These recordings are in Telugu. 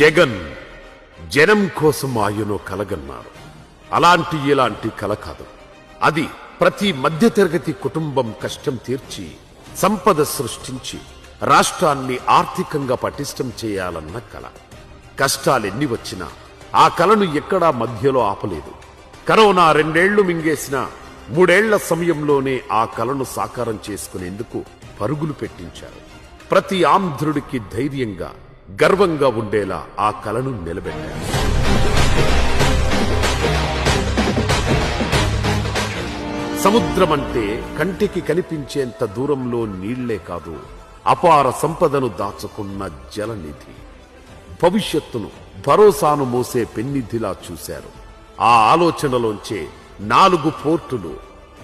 జగన్ జనం కోసం ఆయనో కలగన్నారు. అలాంటి ఇలాంటి కల కాదు. అది ప్రతి మధ్యతరగతి కుటుంబం కష్టం తీర్చి సంపద సృష్టించి రాష్ట్రాన్ని ఆర్థికంగా పటిష్టం చేయాలన్న కల. కష్టాలెన్ని వచ్చినా ఆ కలను ఎక్కడా మధ్యలో ఆపలేదు. కరోనా 2 ఏళ్లు మింగేసిన 3 ఏళ్ల సమయంలోనే ఆ కలను సాకారం చేసుకునేందుకు పరుగులు పెట్టించారు. ప్రతి ఆంధ్రుడికి ధైర్యంగా గర్వంగా ఉండేలా ఆ కలను నిలబెట్టారు. సముద్రమంటే కంటికి కనిపించేంత దూరంలో నీళ్లే కాదు, అపార సంపదను దాచుకున్న జలనిధి. భవిష్యత్తును భరోసాను మోసే పెన్నిధిలా చూశారు. ఆ ఆలోచనలోంచే 4 పోర్టులు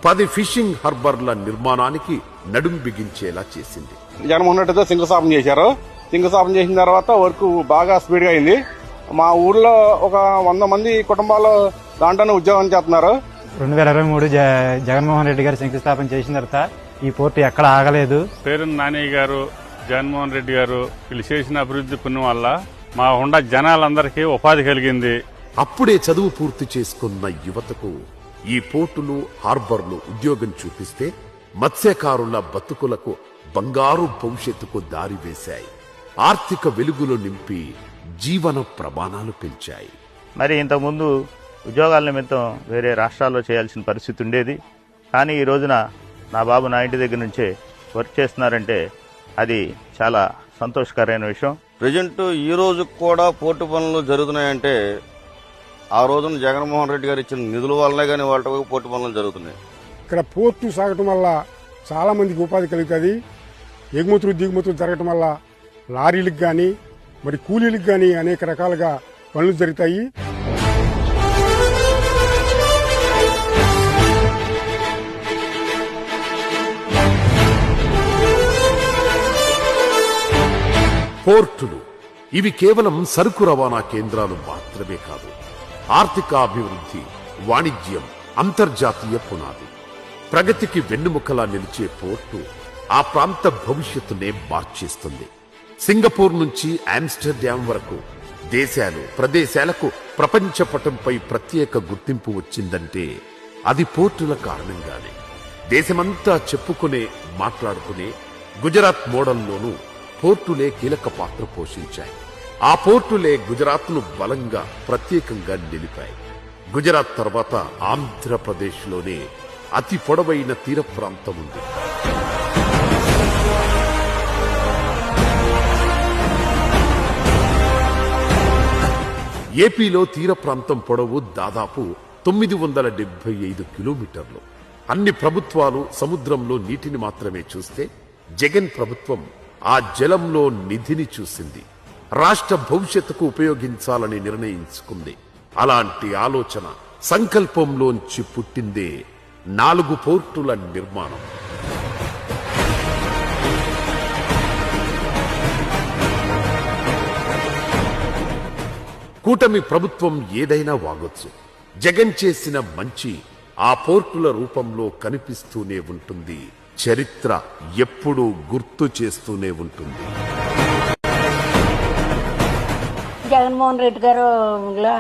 10 ఫిషింగ్ హార్బర్ల నిర్మాణానికి నడుం బిగించేలా చేసింది. జగన్మోహన్ రెడ్డితో శంకుస్థాపన చేశారు. శంకుస్థాపన చేసిన తర్వాత వర్క్ బాగా స్పీడ్ గా అయింది. మా ఊర్లో ఒక 100 మంది కుటుంబాలు దాంట్లోనే ఉద్యోగం చేస్తున్నారు. 2023 జగన్మోహన్ రెడ్డి గారు శంకుస్థాపన చేసిన తర్వాత ఈ పోర్టు ఎక్కడ ఆగలేదు. పేరు నానయ్య గారు, జగన్మోహన్ రెడ్డి గారు వీళ్ళు చేసిన అభివృద్ధి పుణ్యం వల్ల మా ఉండ జనాలందరికీ ఉపాధి కలిగింది. అప్పుడే చదువు పూర్తి చేసుకున్న యువతకు ఈ పోర్టులు హార్బర్లు ఉద్యోగం చూపిస్తే మత్స్యకారుల బతుకులకు బంగారు భవిష్యత్తుకు దారి వేశాయి. ఆర్థిక వెలుగులు నింపి జీవన ప్రమాణాలు పెంచాయి. మరి ఇంతకుముందు ఉద్యోగాల నిమిత్తం వేరే రాష్ట్రాల్లో చేయాల్సిన పరిస్థితి ఉండేది. కానీ ఈ రోజున నా బాబు నా ఇంటి దగ్గర నుంచే వర్క్ చేస్తున్నారంటే అది చాలా సంతోషకరమైన విషయం. ప్రజెంట్ ఈ రోజు కూడా పోర్టు పనులు జరుగుతున్నాయంటే ఆ రోజున జగన్మోహన్ రెడ్డి గారు ఇచ్చిన నిధుల వల్లనే కానీ వాళ్ళ పోర్టు పనులు జరుగుతున్నాయి. ఇక్కడ పోర్టు సాగటం వల్ల చాలా మందికి ఉపాధి కలుగుతుంది. ఎగుమతులు దిగుమతులు జరగటం వల్ల లారీలకు కానీ మరి కూలీలకు కానీ అనేక రకాలుగా పనులు జరుగుతాయి. పోర్టులు ఇవి కేవలం సరుకు రవాణా కేంద్రాలు మాత్రమే కాదు, ఆర్థికాభివృద్ధి, వాణిజ్యం, అంతర్జాతీయ పునాది. ప్రగతికి వెన్నుముకలా నిలిచే పోర్టు ఆ ప్రాంత భవిష్యత్తునే మార్చేస్తుంది. సింగపూర్ నుంచి ఆమ్స్టర్డామ్ వరకు దేశాలు ప్రదేశాలకు ప్రపంచ పటంపై ప్రత్యేక గుర్తింపు వచ్చిందంటే అది పోర్టుల కారణంగానే. దేశమంతా చెప్పుకునే మాట్లాడుకునే గుజరాత్ మోడల్లోనూ పోర్టులే కీలక పాత్ర పోషించాయి. ఆ పోర్టులే గుజరాత్ను బలంగా ప్రత్యేకంగా నిలిపాయి. గుజరాత్ తర్వాత ఆంధ్రప్రదేశ్లోనే అతి పొడవైన తీర ప్రాంతం ఉంది. ఏపీలో తీర ప్రాంతం పొడవు దాదాపు 975 కిలోమీటర్లు. అన్ని ప్రభుత్వాలు సముద్రంలో నీటిని మాత్రమే చూస్తే జగన్ ప్రభుత్వం ఆ జలంలో నిధిని చూసింది. రాష్ట్ర భవిష్యత్తుకు ఉపయోగించాలని నిర్ణయించుకుంది. అలాంటి ఆలోచన సంకల్పంలోంచి పుట్టిందే 4 పోర్టుల నిర్మాణం. కూటమి ప్రభుత్వం ఏదైనా వాగొచ్చు. జగన్ చేసిన మంచి ఆ పోర్టుల రూపంలో కనిపిస్తూనే ఉంటుంది. చరిత్ర ఎప్పుడూ గుర్తు చేస్తూనే ఉంటుంది. జగన్మోహన్ రెడ్డి గారు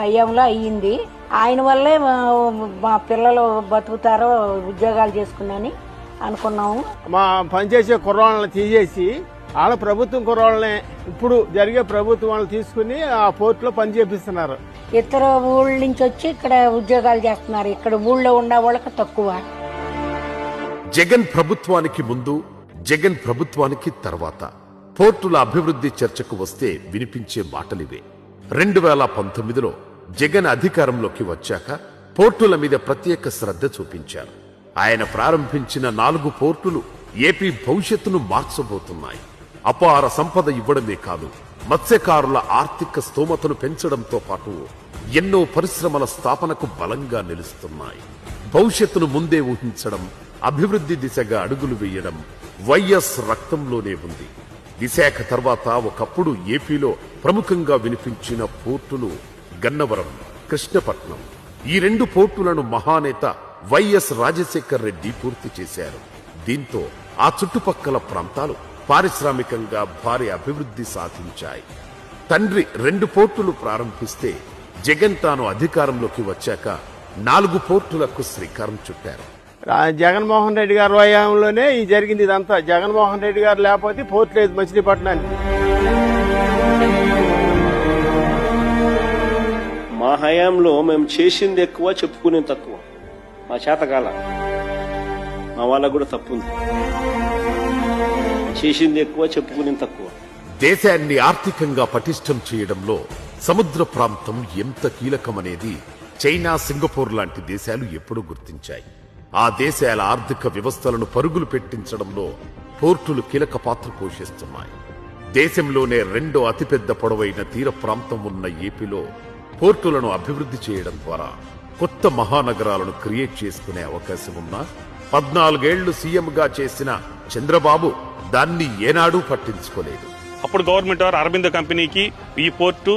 హయాంలో అయ్యింది. ఆయన వల్లే మా పిల్లలు బతుకుతారో ఉద్యోగాలు చేసుకున్నాని అనుకున్నాము. మా పనిచేసే కుర్రాళ్ళని తీసేసి వాళ్ళ ప్రభుత్వం కుర్రాళ్ళని ఇప్పుడు జరిగే ప్రభుత్వం వాళ్ళు తీసుకుని ఆ పోర్టులో పని చేపిస్తున్నారు. ఇతర ఊళ్ళ నుంచి వచ్చి ఇక్కడ ఉద్యోగాలు చేస్తున్నారు. ఇక్కడ ఊళ్ళో ఉన్న వాళ్ళకి తక్కువ. జగన్ ప్రభుత్వానికి ముందు, జగన్ ప్రభుత్వానికి తర్వాత పోర్టుల అభివృద్ధి చర్చకు వస్తే వినిపించే మాటలివే. 2019లో జగన్ అధికారంలోకి వచ్చాక పోర్టుల మీద ప్రత్యేక శ్రద్ధ చూపించారు. ఆయన ప్రారంభించిన 4 పోర్టులు ఏపీ భవిష్యత్తును మార్చబోతున్నాయి. అపార సంపద ఇవ్వడమే కాదు, మత్స్యకారుల ఆర్థిక స్తోమతను పెంచడంతో పాటు ఎన్నో పరిశ్రమల స్థాపనకు బలంగా నిలుస్తున్నాయి. భవిష్యత్తును ముందే ఊహించడం, అభివృద్ధి దిశగా అడుగులు వేయడం వైఎస్ రక్తంలోనే ఉంది. విశాఖ తర్వాత ఒకప్పుడు ఏపీలో ప్రముఖంగా వినిపించిన పోర్టులు గన్నవరం, కృష్ణపట్నం. ఈ 2 పోర్టులను మహానేత వైఎస్ రాజశేఖర్ రెడ్డి పూర్తి చేశారు. దీంతో ఆ చుట్టుపక్కల ప్రాంతాలు పారిశ్రామికంగా భారీ అభివృద్ధి సాధించాయి. తండ్రి 2 పోర్టులు ప్రారంభిస్తే జగన్ తాను అధికారంలోకి వచ్చాక 4 పోర్టులకు శ్రీకారం చుట్టారు. జగన్మోహన్ రెడ్డి గారి హయాంలోనే ఈ జరిగింది ఇదంతా. జగన్మోహన్ రెడ్డి గారు లేకపోతే పోర్టు లేదు మచిలీపట్నానికి. మా హయాంలో మేము చేసింది ఎక్కువ, చెప్పుకునేది తక్కువ. మా చేతకాల మా వాళ్ళకు కూడా తప్పు ఉంది. చేసింది ఎక్కువ, చెప్పుకునేది తక్కువ. దేశాన్ని ఆర్థికంగా పటిష్టం చేయడంలో సముద్ర ప్రాంతం ఎంత కీలకమనేది చైనా, సింగపూర్ లాంటి దేశాలు ఎప్పుడూ గుర్తించాయి. ఆ దేశాల ఆర్థిక వ్యవస్థలను పరుగులు పెట్టించడంలో పోర్టులు కీలక పాత్ర పోషిస్తున్నాయి. దేశంలోనే 2వ అతిపెద్ద పొడవైన తీర ప్రాంతం ఉన్న ఏపీలో పోర్టులను అభివృద్ధి చేయడం ద్వారా కొత్త మహానగరాలను క్రియేట్ చేసుకునే అవకాశం ఉన్నా 14 ఏళ్లు సీఎంగా చేసిన చంద్రబాబు దాన్ని ఏనాడూ పట్టించుకోలేదు. అప్పుడు గవర్నమెంట్ వారు అరబిందో కంపెనీకి ఈ పోర్టు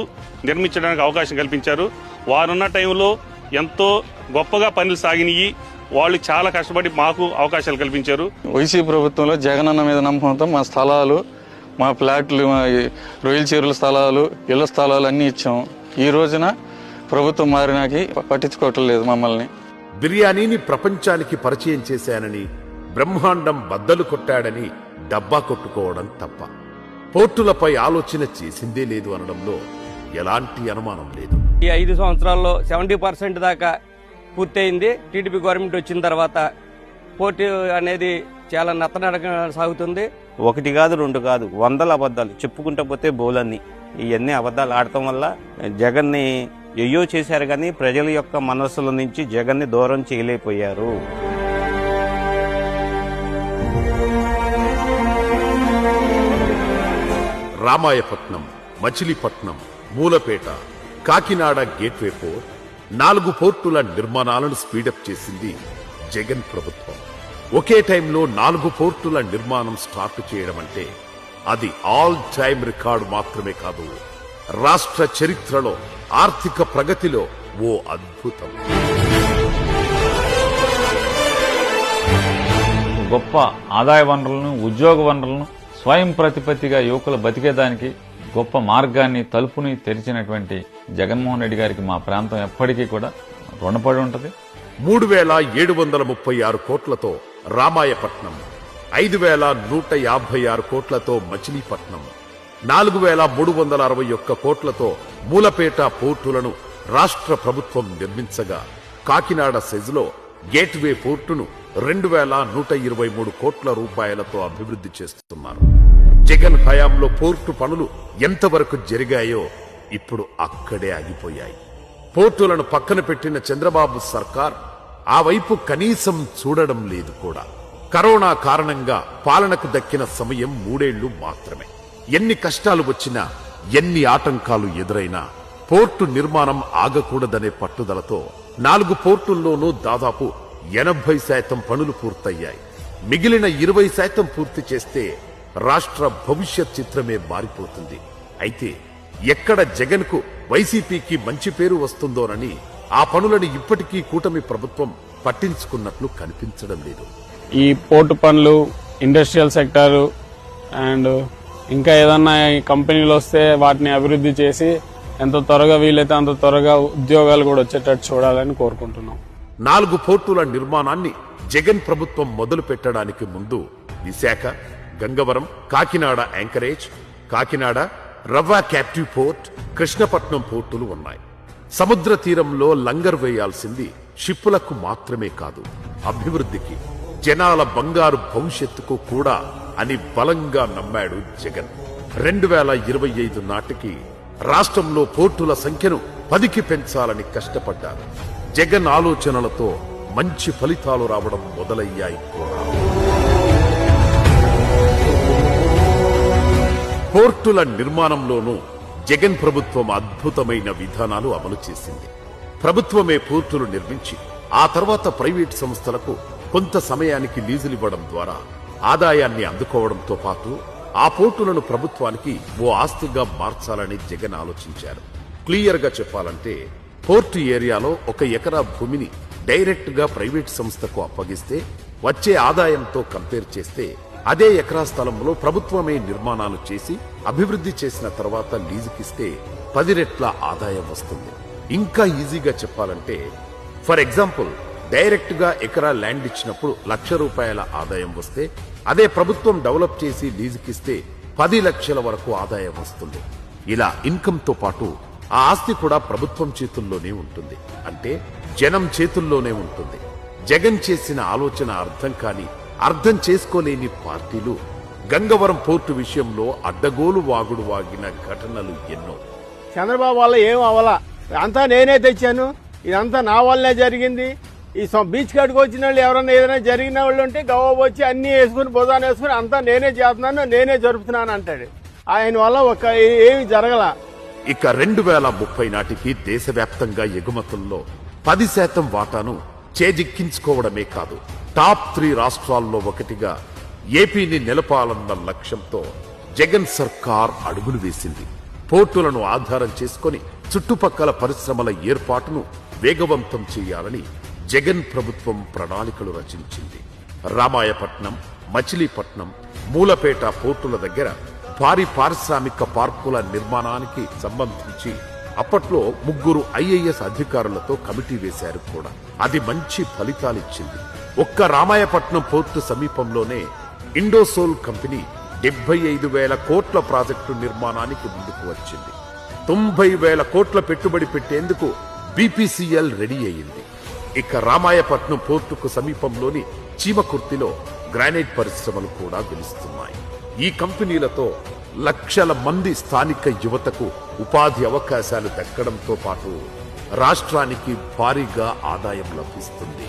నిర్మించడానికి అవకాశం కల్పించారు. వారున్న టైంలో ఎంతో గొప్పగా పనులు సాగినాయి. వాళ్ళు చాలా కష్టపడి మాకు అవకాశాలు కల్పించారు. వైసీపీ ప్రభుత్వంలో జగనన్న మీద నమ్మకంతో మా స్థలాలు, మా ఫ్లాట్లు, మా రొయ్యల చెరువుల స్థలాలు, ఇళ్ల స్థలాలు అన్నీ ఇచ్చాము. ఈ రోజున ప్రభుత్వం మారినాకి పట్టించుకోవటం లేదు మమ్మల్ని. బిర్యానీని ప్రపంచానికి పరిచయం చేశానని, బ్రహ్మాండం బద్దలు కొట్టాడని డబ్బా కొట్టుకోవడం తప్ప పోర్టులపై ఆలోచన చేసిందే లేదు అనడంలో ఎలాంటి అనుమానం లేదు. ఈ 5 సంవత్సరాల్లో 70% దాకా పూర్తయింది. టీడీపీ గవర్నమెంట్ వచ్చిన తర్వాత పోర్టు అనేది చాలా నత్తనడక సాగుతుంది. 1 కాదు 2 కాదు 100 అబద్ధాలు చెప్పుకుంటూ పోతే బోలన్నీ. ఇవన్నీ అబద్ధాలు ఆడటం వల్ల జగన్ని ఎయ్యో చేశారు, కానీ ప్రజల యొక్క మనస్సుల నుంచి జగన్ని దూరం చేయలేకపోయారు. రామాయపట్నం, మచిలీపట్నం, మూలపేట, కాకినాడ గేట్వే పోర్ట్ 4 పోర్టుల నిర్మాణాలను స్పీడప్ చేసింది జగన్ ప్రభుత్వం. ఒకే టైంలో 4 పోర్టుల నిర్మాణం స్టార్ట్ చేయడం అంటే అది ఆల్ టైమ్ రికార్డు మాత్రమే కాదు, రాష్ట్ర చరిత్రలో ఆర్థిక ప్రగతిలో ఓ అద్భుతం. గొప్ప ఆదాయ వనరులను, ఉద్యోగ వనరులను స్వయం ప్రతిపత్తిగా యువకులు బతికేదానికి గొప్ప మార్గాన్ని, తలుపుని తెరిచినటువంటి జగన్మోహన్ రెడ్డి గారికి మా ప్రాంతం ఎప్పటికీ కూడా రుణపడి ఉంటుంది. 3,736 కోట్లతో రామాయపట్నం, 5,156 కోట్లతో మచిలీపట్నం, 4,361 కోట్లతో మూలపేట పోర్టులను రాష్ట్ర ప్రభుత్వం నిర్మించగా, కాకినాడ సెజ్లో గేట్వే పోర్టును 2,123 కోట్ల రూపాయలతో అభివృద్ధి చేస్తున్నారు. జగన్ హయాంలో పోర్టు పనులు ఎంతవరకు జరిగాయో ఇప్పుడు అక్కడే ఆగిపోయాయి. పోర్టులను పక్కన పెట్టిన చంద్రబాబు సర్కార్ ఆ వైపు కనీసం చూడడం లేదు కూడా. కరోనా కారణంగా పాలనకు దక్కిన సమయం 3 ఏళ్లు మాత్రమే. ఎన్ని కష్టాలు వచ్చినా, ఎన్ని ఆటంకాలు ఎదురైనా పోర్టు నిర్మాణం ఆగకూడదనే పట్టుదలతో 4 పోర్టుల్లోనూ దాదాపు 80% పనులు పూర్తయ్యాయి. మిగిలిన 20% పూర్తి చేస్తే రాష్ట్ర భవిష్యత్ చిత్రమే మారిపోతుంది. అయితే ఎక్కడ జగన్కు, వైసీపీకి మంచి పేరు వస్తుందోనని ఆ పనులను ఇప్పటికీ కూటమి ప్రభుత్వం పట్టించుకున్నట్లు కనిపించడం లేదు. ఈ పోర్టు పనులు, ఇండస్ట్రియల్ సెక్టారు అండ్ ఇంకా ఏదన్నా కంపెనీలు వస్తే వాటిని అభివృద్ధి చేసి ఎంత త్వరగా వీలైతే అంత త్వరగా ఉద్యోగాలు కూడా వచ్చేటట్టు చూడాలని కోరుకుంటున్నాం. 4 పోర్టుల నిర్మాణాన్ని జగన్ ప్రభుత్వం మొదలు పెట్టడానికి ముందు విశాఖ, గంగవరం, కాకినాడ యాంకరేజ్, కాకినాడ రవ్వ క్యాప్టివ్ పోర్ట్, కృష్ణపట్నం పోర్టులు ఉన్నాయి. సముద్ర తీరంలో లంగర్ వేయాల్సింది షిప్పులకు మాత్రమే కాదు, అభివృద్ధికి, జనాల బంగారు భవిష్యత్తుకు కూడా అని బలంగా నమ్మాడు జగన్. 2025 నాటికి రాష్ట్రంలో పోర్టుల సంఖ్యను 10కి పెంచాలని కష్టపడ్డారు. జగన్ ఆలోచనలతో మంచి ఫలితాలు రావడం మొదలయ్యాయి కూడా. పోర్టుల నిర్మాణంలోనూ జగన్ ప్రభుత్వం అద్భుతమైన విధానాలు అమలు చేసింది. ప్రభుత్వమే పోర్టులు నిర్మించి ఆ తర్వాత ప్రైవేట్ సంస్థలకు కొంత సమయానికి లీజులివ్వడం ద్వారా ఆదాయాన్ని అందుకోవడంతో పాటు ఆ పోర్టులను ప్రభుత్వానికి ఓ ఆస్తిగా మార్చాలని జగన్ ఆలోచించారు. క్లియర్ గా చెప్పాలంటే పోర్టు ఏరియాలో 1 ఎకరా భూమిని డైరెక్ట్ గా ప్రైవేట్ సంస్థకు అప్పగిస్తే వచ్చే ఆదాయంతో కంపేర్ చేస్తే అదే ఎకరా స్థలంలో ప్రభుత్వమే నిర్మాణాలు చేసి అభివృద్ధి చేసిన తర్వాత లీజుకిస్తే 10 రెట్ల ఆదాయం వస్తుంది. ఇంకా ఈజీగా చెప్పాలంటే ఫర్ ఎగ్జాంపుల్ డైరెక్ట్ గా ఎకరా ల్యాండ్ ఇచ్చినప్పుడు ₹1,00,000 ఆదాయం వస్తే అదే ప్రభుత్వం డెవలప్ చేసి లీజుకిస్తే 10 లక్షల వరకు ఆదాయం వస్తుంది. ఇలా ఇన్కమ్ తో పాటు ఆ ఆస్తి కూడా ప్రభుత్వం చేతుల్లోనే ఉంటుంది. అంటే జనం చేతుల్లోనే ఉంటుంది. జగన్ చేసిన ఆలోచన అర్థం కాని అర్థం చేసుకోలేని పార్టీలు గంగవరం పోర్టు విషయంలో అడ్డగోలు వాగుడు వాగిన ఘటనలు ఎన్నో. చంద్రబాబు వల్ల ఏం అవ్వాలా, అంతా నేనే తెచ్చాను, ఇదంతా నా వల్లే జరిగింది. ఈ బీచ్ కాడికి వచ్చిన వాళ్ళు ఎవరైనా ఏదైనా జరిగిన వాళ్ళు ఉంటే గవ్వ వచ్చి అన్ని వేసుకుని బుధాన్ని వేసుకుని అంతా నేనే చేస్తున్నాను, నేనే జరుపుతున్నాను అంటాడు. ఆయన వల్ల ఏమి జరగల. ఇక 2030 నాటికి దేశవ్యాప్తంగా ఎగుమతుల్లో 10% వాటాను చేజిక్కించుకోవడమే కాదు, టాప్ 3 రాష్ట్రాల్లో ఒకటిగా ఏపీని నిలపాలన్న లక్ష్యంతో జగన్ సర్కార్ అడుగులు వేసింది. పోర్టులను ఆధారం చేసుకుని చుట్టుపక్కల పరిశ్రమల ఏర్పాటును వేగవంతం చేయాలని జగన్ ప్రభుత్వం ప్రణాళికలు రచించింది. రామాయపట్నం, మచిలీపట్నం, మూలపేట పోర్టుల దగ్గర భారీ పారిశ్రామిక పార్కుల నిర్మాణానికి సంబంధించి అప్పట్లో 3 IAS అధికారులతో కమిటీ వేశారు కూడా. అది మంచి ఫలితాలిచ్చింది. ఒక్క రామాయపట్నం పోర్టు సమీపంలోనే ఇండోసోల్ కంపెనీ 75,000 కోట్ల ప్రాజెక్టు నిర్మాణానికి ముందుకు వచ్చింది. 90,000 కోట్ల పెట్టుబడి పెట్టేందుకు BPCL రెడీ అయింది. ఇక రామాయపట్నం పోర్టుకు సమీపంలోని చీమకుర్తిలో గ్రానైట్ పరిశ్రమలు కూడా వెలుస్తున్నాయి. ఈ కంపెనీలతో లక్షల మంది స్థానిక యువతకు ఉపాధి అవకాశాలు దక్కడంతో పాటు రాష్ట్రానికి భారీగా ఆదాయం లభిస్తుంది.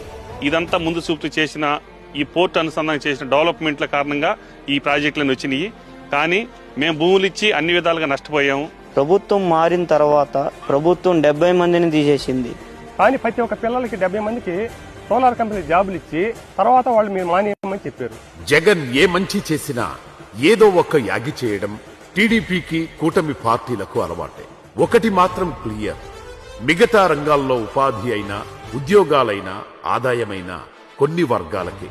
ఇదంతా ముందు చూపు చేసిన ఈ పోర్టు అనుసంధానం చేసిన డెవలప్మెంట్ల కారణంగా ఈ ప్రాజెక్టులను వచ్చినాయి. కానీ మేము భూములు ఇచ్చి అన్ని విధాలుగా నష్టపోయాము. ప్రభుత్వం మారిన తర్వాత ప్రభుత్వం 70 మందిని తీసేసింది. కానీ ప్రతి ఒక్క పిల్లలకి 70 మందికి సోలార్ కంపెనీ జాబులు ఇచ్చి తర్వాత వాళ్ళు మీరు మానేయమని చెప్పారు. జగన్ ఏ మంచి చేసినా ఏదో ఒక యాగి చేయడం టీడీపీకి, కూటమి పార్టీలకు అలవాటే. ఒకటి మాత్రం క్లియర్, మిగతా రంగాల్లో ఉపాధి అయినా ఉద్యోగాలైనా ఆదాయమైనా కొన్ని వర్గాలకి,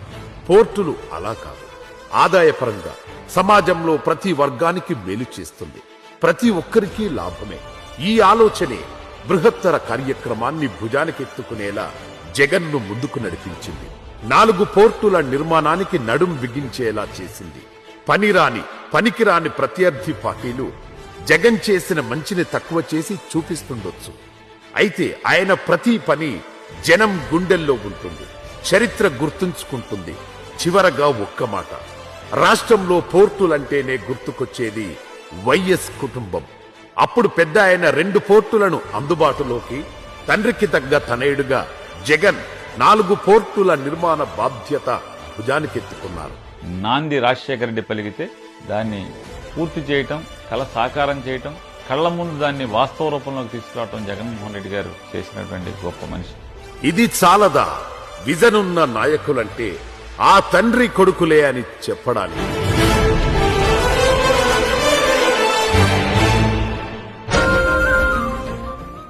పోర్టులు అలా కాదు. ఆదాయపరంగా సమాజంలో ప్రతి వర్గానికి మేలు చేస్తుంది, ప్రతి ఒక్కరికి లాభమే. ఈ ఆలోచనే బృహత్తర కార్యక్రమాన్ని భుజానికెత్తుకునేలా జగన్ను ముందుకు నడిపించింది. 4 పోర్టుల నిర్మాణానికి నడుం బిగించేలా చేసింది. పనికిరాని ప్రత్యర్థి పార్టీలు జగన్ చేసిన మంచిని తక్కువ చేసి చూపిస్తుండొచ్చు. అయితే ఆయన ప్రతి పని జనం గుండెల్లో ఉంటుంది, చరిత్ర గుర్తుంచుకుంటుంది. చివరగా ఒక్క మాట, రాష్ట్రంలో పోర్టులంటేనే గుర్తుకొచ్చేది వైఎస్ కుటుంబం. అప్పుడు పెద్ద ఆయన 2 పోర్టులను అందుబాటులోకి, తండ్రికి తగ్గ తనయుడుగా జగన్ 4 పోర్టుల నిర్మాణ బాధ్యత భుజానికెత్తుకున్నారు. నాంది రాజశేఖర రెడ్డి పలికితే దాన్ని పూర్తి చేయటం, కళ సాకారం చేయటం, కళ్ల ముందు దాన్ని వాస్తవ రూపంలోకి తీసుకురావటం జగన్మోహన్ రెడ్డి గారు చేసినటువంటి గొప్ప మనిషి. ఇది చాలదా? విజన్ ఉన్న నాయకులంటే ఆ తండ్రి కొడుకులే అని చెప్పడానికి